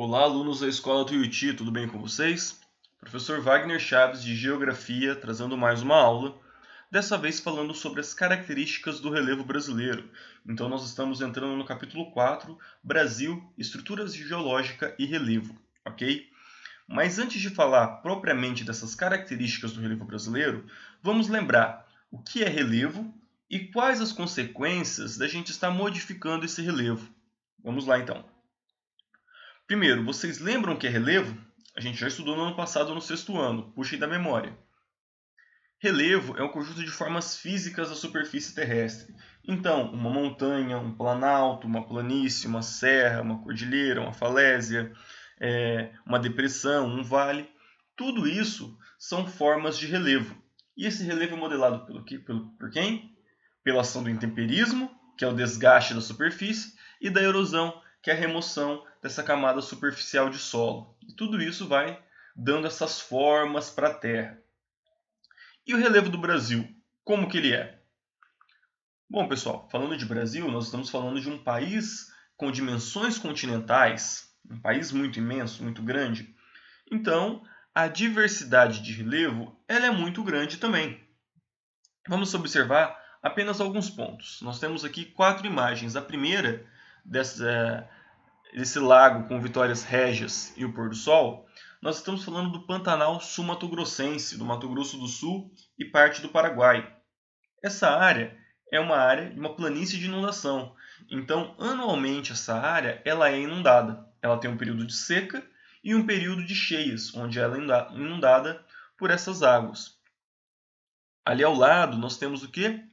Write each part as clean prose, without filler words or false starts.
Olá, alunos da Escola Tuiuti, tudo bem com vocês? Professor Wagner Chaves, de Geografia, trazendo mais uma aula, dessa vez falando sobre as características do relevo brasileiro. Então nós estamos entrando no capítulo 4, Brasil, Estruturas Geológica e Relevo, ok? Mas antes de falar propriamente dessas características do relevo brasileiro, vamos lembrar o que é relevo e quais as consequências da gente estar modificando esse relevo. Vamos lá então. Primeiro, vocês lembram o que é relevo? A gente já estudou no ano passado, no sexto ano. Puxem da memória. Relevo é um conjunto de formas físicas da superfície terrestre. Então, uma montanha, um planalto, uma planície, uma serra, uma cordilheira, uma falésia, uma depressão, um vale. Tudo isso são formas de relevo. E esse relevo é modelado por quem? Pela ação do intemperismo, que é o desgaste da superfície, e da erosão, que é a remoção dessa camada superficial de solo. E tudo isso vai dando essas formas para a Terra. E o relevo do Brasil, como que ele é? Bom, pessoal, falando de Brasil, nós estamos falando de um país com dimensões continentais, um país muito imenso, muito grande. Então, a diversidade de relevo ela é muito grande também. Vamos observar apenas alguns pontos. Nós temos aqui 4 imagens. A primeira desse lago com Vitórias Régias e o pôr do sol, nós estamos falando do Pantanal Sul-Mato-Grossense, do Mato Grosso do Sul e parte do Paraguai. Essa área é uma área de uma planície de inundação. Então, anualmente essa área ela é inundada. Ela tem um período de seca e um período de cheias, onde ela é inundada por essas águas. Ali ao lado nós temos o quê?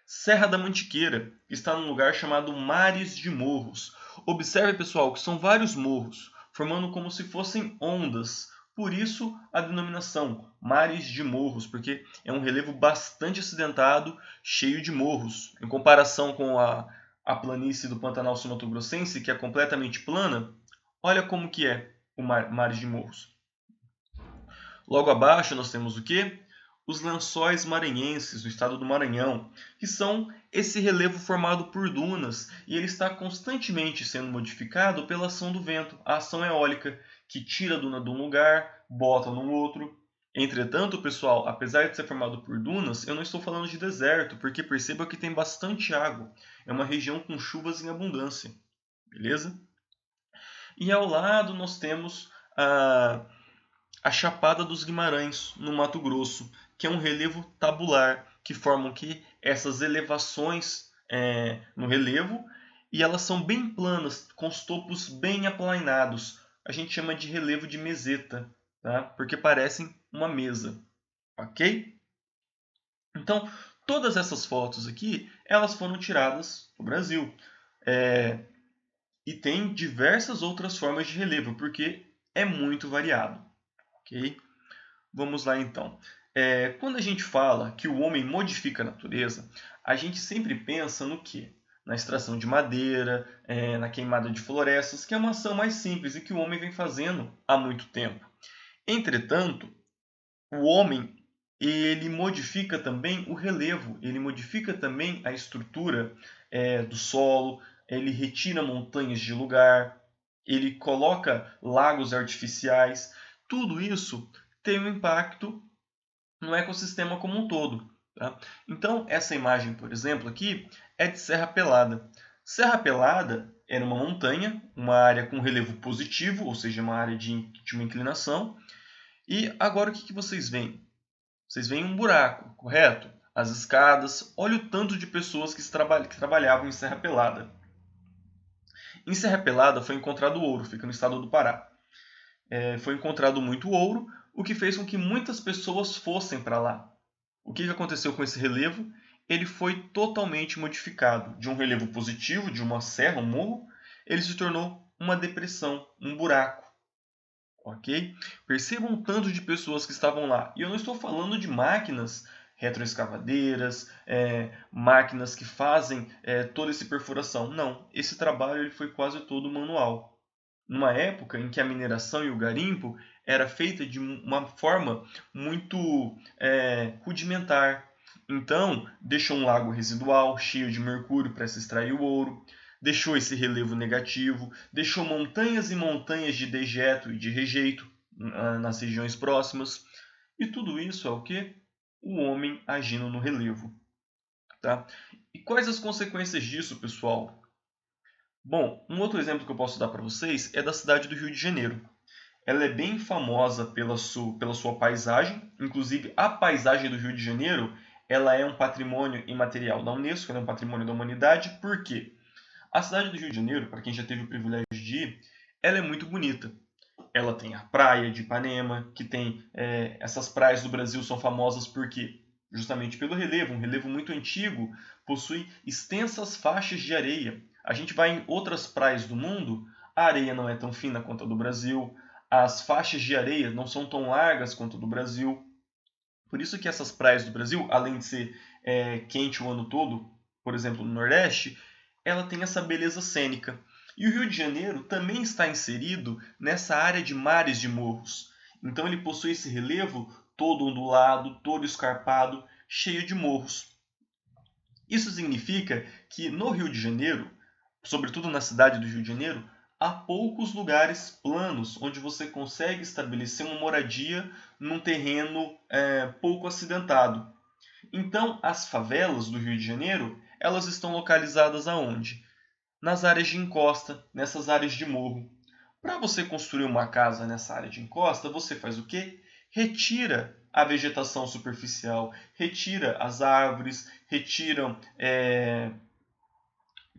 Serra da Mantiqueira, que está num lugar chamado Mares de Morros. Observe, pessoal, que são vários morros, formando como se fossem ondas. Por isso a denominação Mares de Morros, porque é um relevo bastante acidentado, cheio de morros. Em comparação com a planície do Pantanal Sul-Mato-Grossense, que é completamente plana, olha como que é o Mares de Morros. Logo abaixo nós temos o quê? Os lençóis maranhenses, do estado do Maranhão, que são esse relevo formado por dunas, e ele está constantemente sendo modificado pela ação do vento, a ação eólica, que tira a duna de um lugar, bota no outro. Entretanto, pessoal, apesar de ser formado por dunas, eu não estou falando de deserto, porque perceba que tem bastante água. É uma região com chuvas em abundância, beleza? E ao lado nós temos a Chapada dos Guimarães, no Mato Grosso, que é um relevo tabular, que formam aqui essas elevações no relevo, e elas são bem planas, com os topos bem aplainados. A gente chama de relevo de meseta, tá? Porque parecem uma mesa, ok? Então, todas essas fotos aqui, elas foram tiradas no Brasil. E tem diversas outras formas de relevo, porque é muito variado, ok? Vamos lá então. Quando a gente fala que o homem modifica a natureza, a gente sempre pensa no quê? Na extração de madeira, na queimada de florestas, que é uma ação mais simples e que o homem vem fazendo há muito tempo. Entretanto, o homem ele modifica também o relevo, ele modifica também a estrutura do solo, ele retira montanhas de lugar, ele coloca lagos artificiais. Tudo isso tem um impacto no ecossistema como um todo. Tá? Então, essa imagem, por exemplo, aqui é de Serra Pelada. Serra Pelada era uma montanha, uma área com relevo positivo, ou seja, uma área de uma inclinação. E agora o que vocês veem? Vocês veem um buraco, correto? As escadas. Olha o tanto de pessoas que trabalhavam em Serra Pelada. Em Serra Pelada foi encontrado ouro, fica no estado do Pará. Foi encontrado muito ouro, o que fez com que muitas pessoas fossem para lá. O que aconteceu com esse relevo? Ele foi totalmente modificado. De um relevo positivo, de uma serra, um morro, ele se tornou uma depressão, um buraco. Ok? Percebam o tanto de pessoas que estavam lá. E eu não estou falando de máquinas retroescavadeiras, máquinas que fazem toda essa perfuração. Não, esse trabalho ele foi quase todo manual. Numa época em que a mineração e o garimpo era feita de uma forma muito rudimentar. Então, deixou um lago residual cheio de mercúrio para se extrair o ouro. deixou esse relevo negativo, deixou montanhas e montanhas de dejeto e de rejeito nas regiões próximas. E tudo isso é o quê? O homem agindo no relevo. Tá? E quais as consequências disso, pessoal? Bom, um outro exemplo que eu posso dar para vocês é da cidade do Rio de Janeiro. Ela é bem famosa pela sua paisagem, inclusive a paisagem do Rio de Janeiro, ela é um patrimônio imaterial da Unesco, ela é um patrimônio da humanidade. Por quê? A cidade do Rio de Janeiro, para quem já teve o privilégio de ir, ela é muito bonita. Ela tem a praia de Ipanema, que tem essas praias do Brasil são famosas porque justamente pelo relevo, um relevo muito antigo, possui extensas faixas de areia. A gente vai em outras praias do mundo, a areia não é tão fina quanto a do Brasil, as faixas de areia não são tão largas quanto a do Brasil. Por isso que essas praias do Brasil, além de ser quente o ano todo, por exemplo, no Nordeste, ela tem essa beleza cênica. E o Rio de Janeiro também está inserido nessa área de mares de morros. Então ele possui esse relevo todo ondulado, todo escarpado, cheio de morros. Isso significa que no Rio de Janeiro, sobretudo na cidade do Rio de Janeiro, há poucos lugares planos onde você consegue estabelecer uma moradia num terreno pouco acidentado. Então, as favelas do Rio de Janeiro, elas estão localizadas aonde? Nas áreas de encosta, nessas áreas de morro. Para você construir uma casa nessa área de encosta, você faz o quê? Retira a vegetação superficial, retira as árvores, retira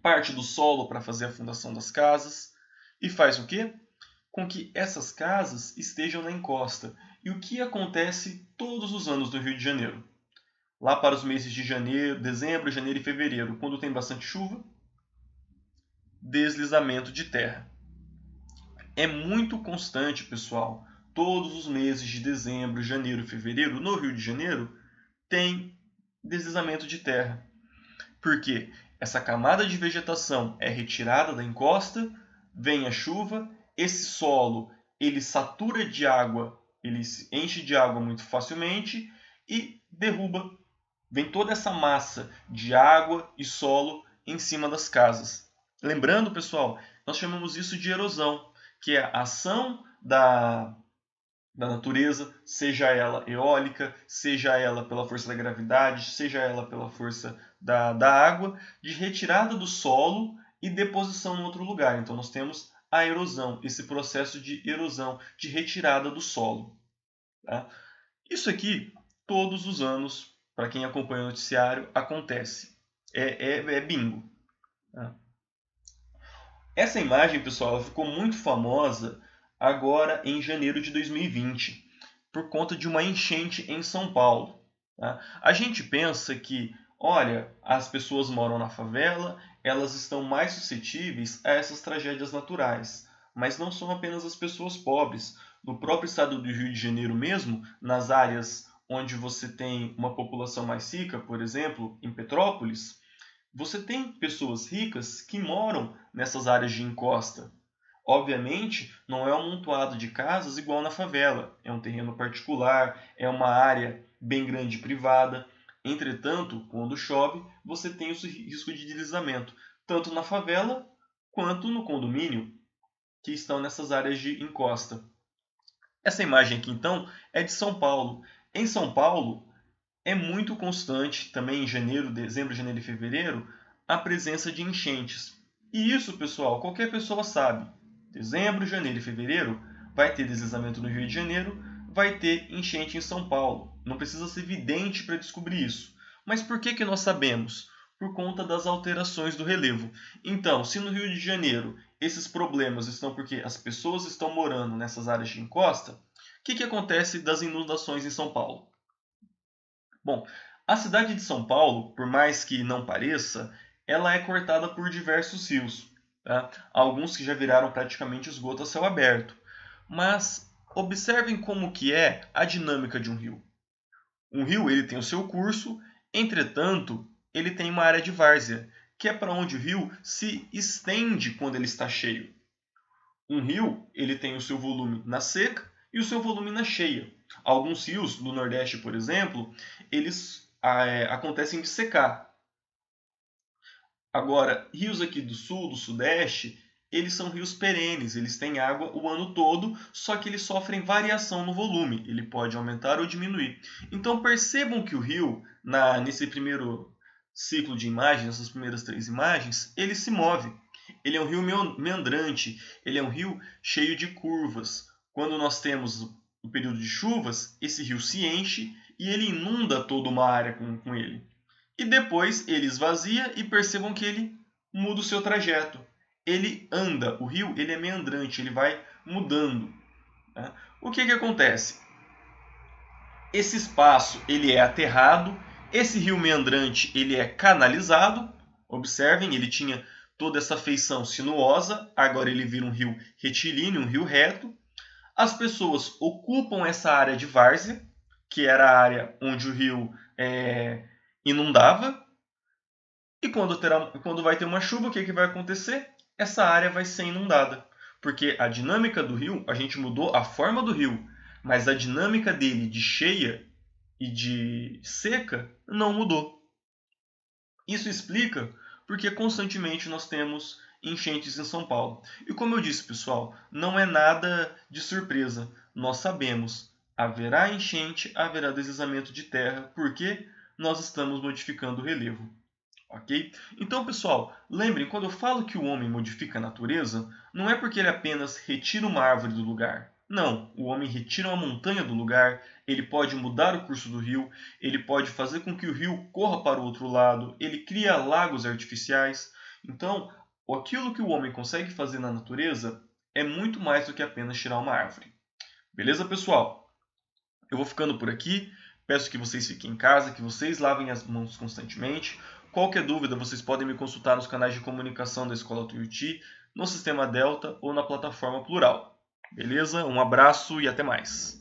parte do solo para fazer a fundação das casas e faz o quê? Com que essas casas estejam na encosta. E o que acontece todos os anos no Rio de Janeiro? Lá para os meses de janeiro, dezembro, janeiro e fevereiro, quando tem bastante chuva, deslizamento de terra. É muito constante, pessoal. Todos os meses de dezembro, janeiro e fevereiro, no Rio de Janeiro, tem deslizamento de terra. Por quê? Essa camada de vegetação é retirada da encosta, vem a chuva, esse solo ele satura de água, ele se enche de água muito facilmente e derruba. Vem toda essa massa de água e solo em cima das casas. Lembrando, pessoal, nós chamamos isso de erosão, que é a ação da natureza, seja ela eólica, seja ela pela força da gravidade, seja ela pela força da água, de retirada do solo e deposição em outro lugar. Então nós temos a erosão, esse processo de erosão, de retirada do solo. Tá? Isso aqui, todos os anos, para quem acompanha o noticiário, acontece. É bingo. Tá? Essa imagem, pessoal, ela ficou muito famosa agora em janeiro de 2020, por conta de uma enchente em São Paulo. Tá? A gente pensa que, olha, as pessoas moram na favela, elas estão mais suscetíveis a essas tragédias naturais. Mas não são apenas as pessoas pobres. No próprio estado do Rio de Janeiro mesmo, nas áreas onde você tem uma população mais rica, por exemplo, em Petrópolis, você tem pessoas ricas que moram nessas áreas de encosta. Obviamente, não é um amontoado de casas igual na favela. É um terreno particular, é uma área bem grande privada. Entretanto, quando chove, você tem o risco de deslizamento, tanto na favela quanto no condomínio, que estão nessas áreas de encosta. Essa imagem aqui, então, é de São Paulo. Em São Paulo, é muito constante, também em janeiro, dezembro, janeiro e fevereiro, a presença de enchentes. E isso, pessoal, qualquer pessoa sabe. Dezembro, janeiro e fevereiro vai ter deslizamento no Rio de Janeiro, vai ter enchente em São Paulo. Não precisa ser vidente para descobrir isso. Mas por que nós sabemos? Por conta das alterações do relevo. Então, se no Rio de Janeiro esses problemas estão porque as pessoas estão morando nessas áreas de encosta, o que acontece das inundações em São Paulo? Bom, a cidade de São Paulo, por mais que não pareça, ela é cortada por diversos rios. Tá? Alguns que já viraram praticamente esgoto a céu aberto. Mas observem como que é a dinâmica de um rio. Um rio ele tem o seu curso, entretanto, ele tem uma área de várzea, que é para onde o rio se estende quando ele está cheio. Um rio ele tem o seu volume na seca e o seu volume na cheia. Alguns rios do Nordeste, por exemplo, eles acontecem de secar. Agora, rios aqui do sul, do sudeste, eles são rios perenes, eles têm água o ano todo, só que eles sofrem variação no volume, ele pode aumentar ou diminuir. Então percebam que o rio, nesse primeiro ciclo de imagens, nessas primeiras 3 imagens, ele se move. Ele é um rio meandrante, ele é um rio cheio de curvas. Quando nós temos o período de chuvas, esse rio se enche e ele inunda toda uma área com ele. E depois ele esvazia e percebam que ele muda o seu trajeto. Ele anda, o rio ele é meandrante, ele vai mudando. Tá? O que acontece? Esse espaço ele é aterrado, esse rio meandrante ele é canalizado. Observem, ele tinha toda essa feição sinuosa, agora ele vira um rio retilíneo, um rio reto. As pessoas ocupam essa área de várzea, que era a área onde o rio inundava. E quando vai ter uma chuva, o que vai acontecer? Essa área vai ser inundada. Porque a dinâmica do rio, a gente mudou a forma do rio, mas a dinâmica dele de cheia e de seca não mudou. Isso explica porque constantemente nós temos enchentes em São Paulo. E como eu disse, pessoal, não é nada de surpresa. Nós sabemos, haverá enchente, haverá deslizamento de terra, porque nós estamos modificando o relevo. Ok? Então, pessoal, lembrem, quando eu falo que o homem modifica a natureza, não é porque ele apenas retira uma árvore do lugar. Não, o homem retira uma montanha do lugar, ele pode mudar o curso do rio, ele pode fazer com que o rio corra para o outro lado, ele cria lagos artificiais. Então, aquilo que o homem consegue fazer na natureza é muito mais do que apenas tirar uma árvore. Beleza, pessoal? Eu vou ficando por aqui. Peço que vocês fiquem em casa, que vocês lavem as mãos constantemente. Qualquer dúvida, vocês podem me consultar nos canais de comunicação da Escola Tuiuti, no Sistema Delta ou na plataforma Plural. Beleza? Um abraço e até mais.